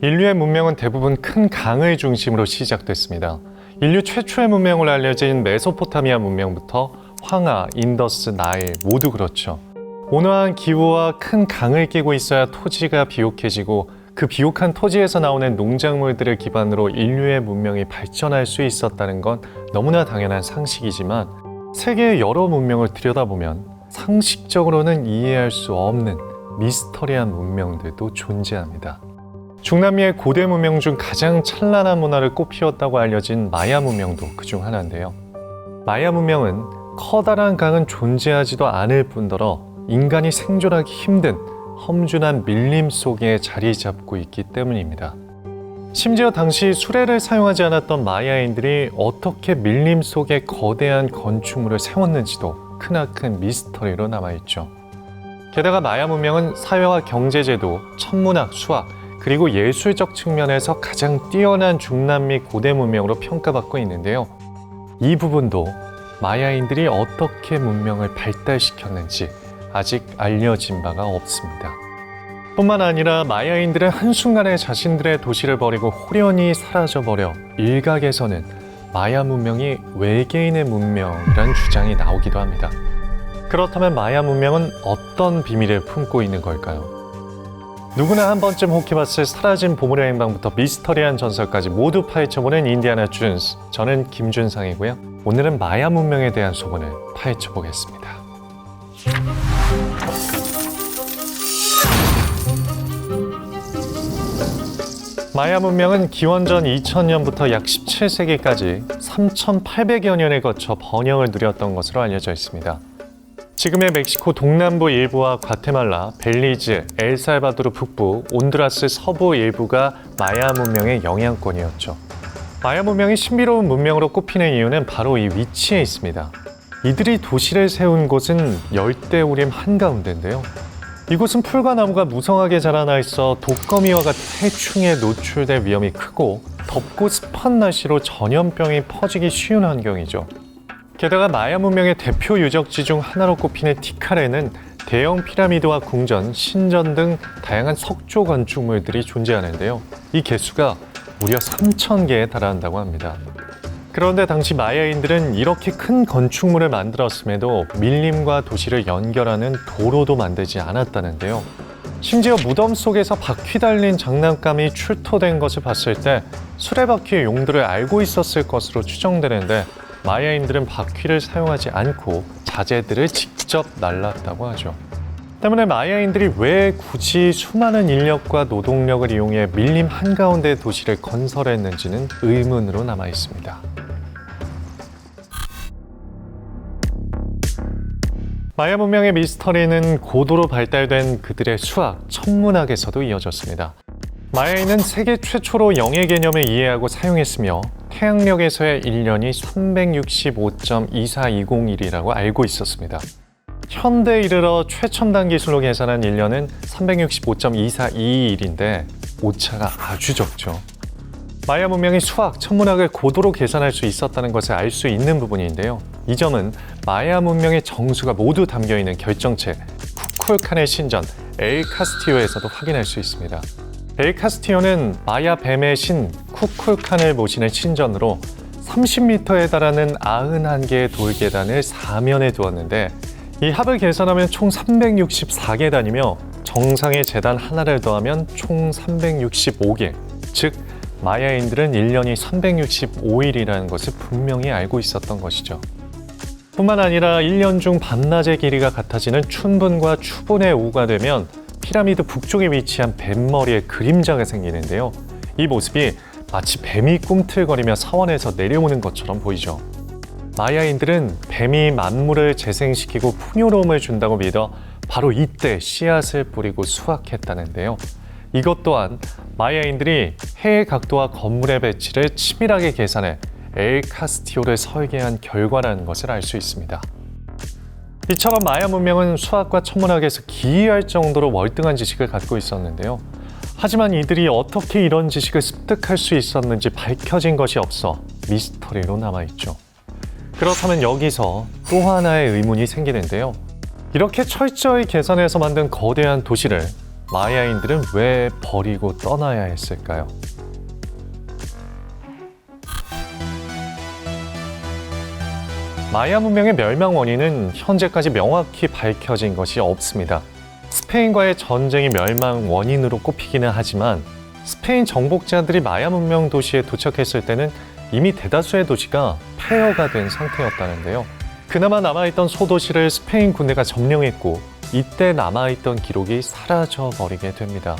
인류의 문명은 대부분 큰 강을 중심으로 시작됐습니다. 인류 최초의 문명으로 알려진 메소포타미아 문명부터 황하, 인더스, 나일 모두 그렇죠. 온화한 기후와 큰 강을 끼고 있어야 토지가 비옥해지고 그 비옥한 토지에서 나오는 농작물들을 기반으로 인류의 문명이 발전할 수 있었다는 건 너무나 당연한 상식이지만 세계의 여러 문명을 들여다보면 상식적으로는 이해할 수 없는 미스터리한 문명들도 존재합니다. 중남미의 고대 문명 중 가장 찬란한 문화를 꽃피웠다고 알려진 마야 문명도 그중 하나인데요. 마야 문명은 커다란 강은 존재하지도 않을 뿐더러 인간이 생존하기 힘든 험준한 밀림 속에 자리 잡고 있기 때문입니다. 심지어 당시 수레를 사용하지 않았던 마야인들이 어떻게 밀림 속에 거대한 건축물을 세웠는지도 크나큰 미스터리로 남아있죠. 게다가 마야 문명은 사회와 경제제도, 천문학, 수학, 그리고 예술적 측면에서 가장 뛰어난 중남미 고대 문명으로 평가받고 있는데요. 이 부분도 마야인들이 어떻게 문명을 발달시켰는지 아직 알려진 바가 없습니다. 뿐만 아니라 마야인들은 한순간에 자신들의 도시를 버리고 호련히 사라져버려 일각에서는 마야 문명이 외계인의 문명이란 주장이 나오기도 합니다. 그렇다면 마야 문명은 어떤 비밀을 품고 있는 걸까요? 누구나 한 번쯤 혹해 봤을 사라진 보물의 행방부터 미스터리한 전설까지 모두 파헤쳐보는 인디아나 존스. 저는 김준상이고요. 오늘은 마야 문명에 대한 소문을 파헤쳐보겠습니다. 마야 문명은 기원전 2000년부터 약 17세기까지 3,800여 년에 거쳐 번영을 누렸던 것으로 알려져 있습니다. 지금의 멕시코 동남부 일부와 과테말라, 벨리즈, 엘살바도르 북부, 온두라스 서부 일부가 마야 문명의 영향권이었죠. 마야 문명이 신비로운 문명으로 꼽히는 이유는 바로 이 위치에 있습니다. 이들이 도시를 세운 곳은 열대우림 한가운데인데요. 이곳은 풀과 나무가 무성하게 자라나 있어 독거미와 같은 해충에 노출될 위험이 크고 덥고 습한 날씨로 전염병이 퍼지기 쉬운 환경이죠. 게다가 마야 문명의 대표 유적지 중 하나로 꼽히는 티카레는 대형 피라미드와 궁전, 신전 등 다양한 석조 건축물들이 존재하는데요. 이 개수가 무려 3,000개에 달한다고 합니다. 그런데 당시 마야인들은 이렇게 큰 건축물을 만들었음에도 밀림과 도시를 연결하는 도로도 만들지 않았다는데요. 심지어 무덤 속에서 바퀴 달린 장난감이 출토된 것을 봤을 때 수레바퀴의 용도를 알고 있었을 것으로 추정되는데 마야인들은 바퀴를 사용하지 않고 자재들을 직접 날랐다고 하죠. 때문에 마야인들이 왜 굳이 수많은 인력과 노동력을 이용해 밀림 한가운데 도시를 건설했는지는 의문으로 남아 있습니다. 마야 문명의 미스터리는 고도로 발달된 그들의 수학, 천문학에서도 이어졌습니다. 마야인은 세계 최초로 영의 개념을 이해하고 사용했으며 태양력에서의 1년이 365.24201이라고 알고 있었습니다. 현대에 이르러 최첨단 기술로 계산한 1년은 365.24221인데 오차가 아주 적죠. 마야 문명이 수학, 천문학을 고도로 계산할 수 있었다는 것을 알 수 있는 부분인데요. 이 점은 마야 문명의 정수가 모두 담겨있는 결정체 쿠쿨칸의 신전 엘 카스티오에서도 확인할 수 있습니다. 엘 카스티오는 마야 뱀의 신 쿠쿨칸을 모시는 신전으로 30m에 달하는 91개의 돌계단을 사면에 두었는데 이 합을 계산하면 총 364계단이며 정상에 제단 하나를 더하면 총 365개, 즉 마야인들은 1년이 365일이라는 것을 분명히 알고 있었던 것이죠. 뿐만 아니라 1년 중 밤낮의 길이가 같아지는 춘분과 추분의 오후가 되면 피라미드 북쪽에 위치한 뱀머리에 그림자가 생기는데요. 이 모습이 마치 뱀이 꿈틀거리며 사원에서 내려오는 것처럼 보이죠. 마야인들은 뱀이 만물을 재생시키고 풍요로움을 준다고 믿어 바로 이때 씨앗을 뿌리고 수확했다는데요. 이것 또한 마야인들이 해의 각도와 건물의 배치를 치밀하게 계산해 엘 카스티오를 설계한 결과라는 것을 알 수 있습니다. 이처럼 마야 문명은 수학과 천문학에서 기이할 정도로 월등한 지식을 갖고 있었는데요. 하지만 이들이 어떻게 이런 지식을 습득할 수 있었는지 밝혀진 것이 없어 미스터리로 남아있죠. 그렇다면 여기서 또 하나의 의문이 생기는데요. 이렇게 철저히 계산해서 만든 거대한 도시를 마야인들은 왜 버리고 떠나야 했을까요? 마야 문명의 멸망 원인은 현재까지 명확히 밝혀진 것이 없습니다. 스페인과의 전쟁이 멸망 원인으로 꼽히기는 하지만 스페인 정복자들이 마야 문명 도시에 도착했을 때는 이미 대다수의 도시가 폐허가 된 상태였다는데요. 그나마 남아있던 소도시를 스페인 군대가 점령했고 이때 남아있던 기록이 사라져버리게 됩니다.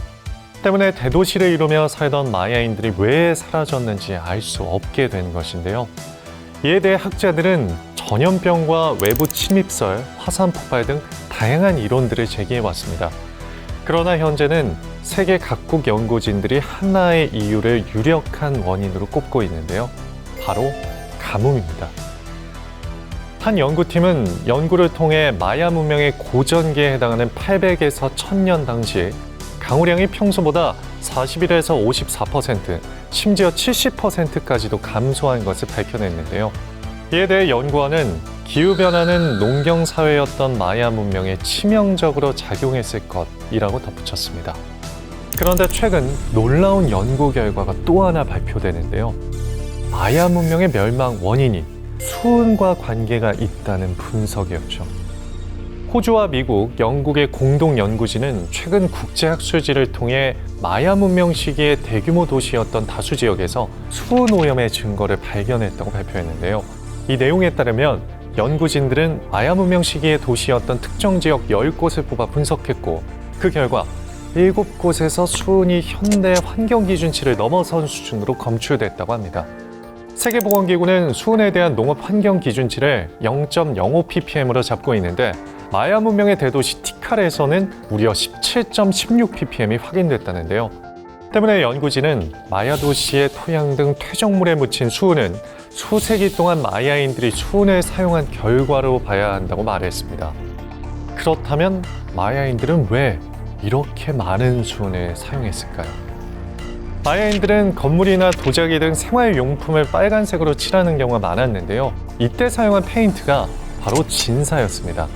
때문에 대도시를 이루며 살던 마야인들이 왜 사라졌는지 알 수 없게 된 것인데요. 이에 대해 학자들은 전염병과 외부 침입설, 화산 폭발 등 다양한 이론들을 제기해왔습니다. 그러나 현재는 세계 각국 연구진들이 하나의 이유를 유력한 원인으로 꼽고 있는데요. 바로 가뭄입니다. 한 연구팀은 연구를 통해 마야 문명의 고전기에 해당하는 800에서 1000년 당시 강우량이 평소보다 41에서 54%, 심지어 70%까지도 감소한 것을 밝혀냈는데요. 이에 대해 연구원은 기후변화는 농경사회였던 마야 문명에 치명적으로 작용했을 것이라고 덧붙였습니다. 그런데 최근 놀라운 연구 결과가 또 하나 발표되는데요. 마야 문명의 멸망 원인이 수은과 관계가 있다는 분석이었죠. 호주와 미국, 영국의 공동 연구진은 최근 국제학술지를 통해 마야 문명 시기의 대규모 도시였던 다수 지역에서 수은 오염의 증거를 발견했다고 발표했는데요. 이 내용에 따르면 연구진들은 마야 문명 시기의 도시였던 특정 지역 10곳을 뽑아 분석했고 그 결과 7곳에서 수은이 현대 환경 기준치를 넘어선 수준으로 검출됐다고 합니다. 세계보건기구는 수은에 대한 농업 환경 기준치를 0.05ppm으로 잡고 있는데 마야 문명의 대도시 티칼에서는 무려 17.16ppm이 확인됐다는데요. 때문에 연구진은 마야 도시의 토양 등 퇴적물에 묻힌 수은은 수세기 동안 마야인들이 수은을 사용한 결과로 봐야 한다고 말했습니다. 그렇다면 마야인들은 왜 이렇게 많은 수은을 사용했을까요? 마야인들은 건물이나 도자기 등 생활용품을 빨간색으로 칠하는 경우가 많았는데요. 이때 사용한 페인트가 바로 진사였습니다.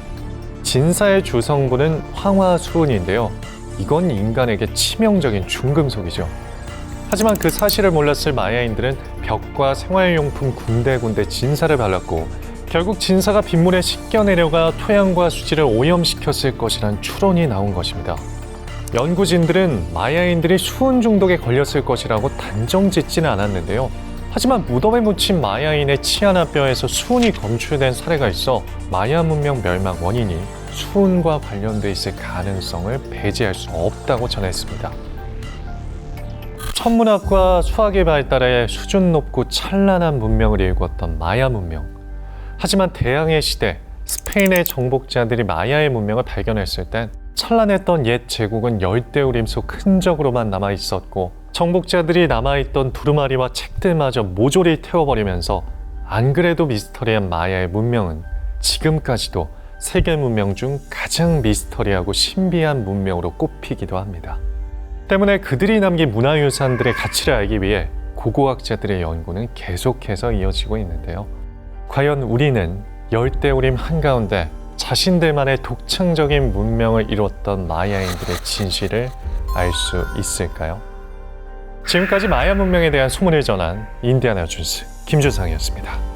진사의 주성분은 황화수은인데요. 이건 인간에게 치명적인 중금속이죠. 하지만 그 사실을 몰랐을 마야인들은 벽과 생활용품 군데군데 진사를 발랐고 결국 진사가 빗물에 씻겨 내려가 토양과 수질을 오염시켰을 것이란 추론이 나온 것입니다. 연구진들은 마야인들이 수은 중독에 걸렸을 것이라고 단정짓지는 않았는데요. 하지만 무덤에 묻힌 마야인의 치 하나 뼈에서 수은이 검출된 사례가 있어 마야 문명 멸망 원인이 수은과 관련돼 있을 가능성을 배제할 수 없다고 전했습니다. 천문학과 수학의 발달에 수준 높고 찬란한 문명을 일구었던 마야 문명. 하지만 대항해 시대 스페인의 정복자들이 마야의 문명을 발견했을 땐 찬란했던 옛 제국은 열대우림 속 흔적으로만 남아 있었고 정복자들이 남아있던 두루마리와 책들마저 모조리 태워버리면서 안 그래도 미스터리한 마야의 문명은 지금까지도 세계 문명 중 가장 미스터리하고 신비한 문명으로 꼽히기도 합니다. 때문에 그들이 남긴 문화유산들의 가치를 알기 위해 고고학자들의 연구는 계속해서 이어지고 있는데요. 과연 우리는 열대우림 한가운데 자신들만의 독창적인 문명을 이뤘던 마야인들의 진실을 알 수 있을까요? 지금까지 마야 문명에 대한 소문을 전한 인디아나 존스 김주상이었습니다.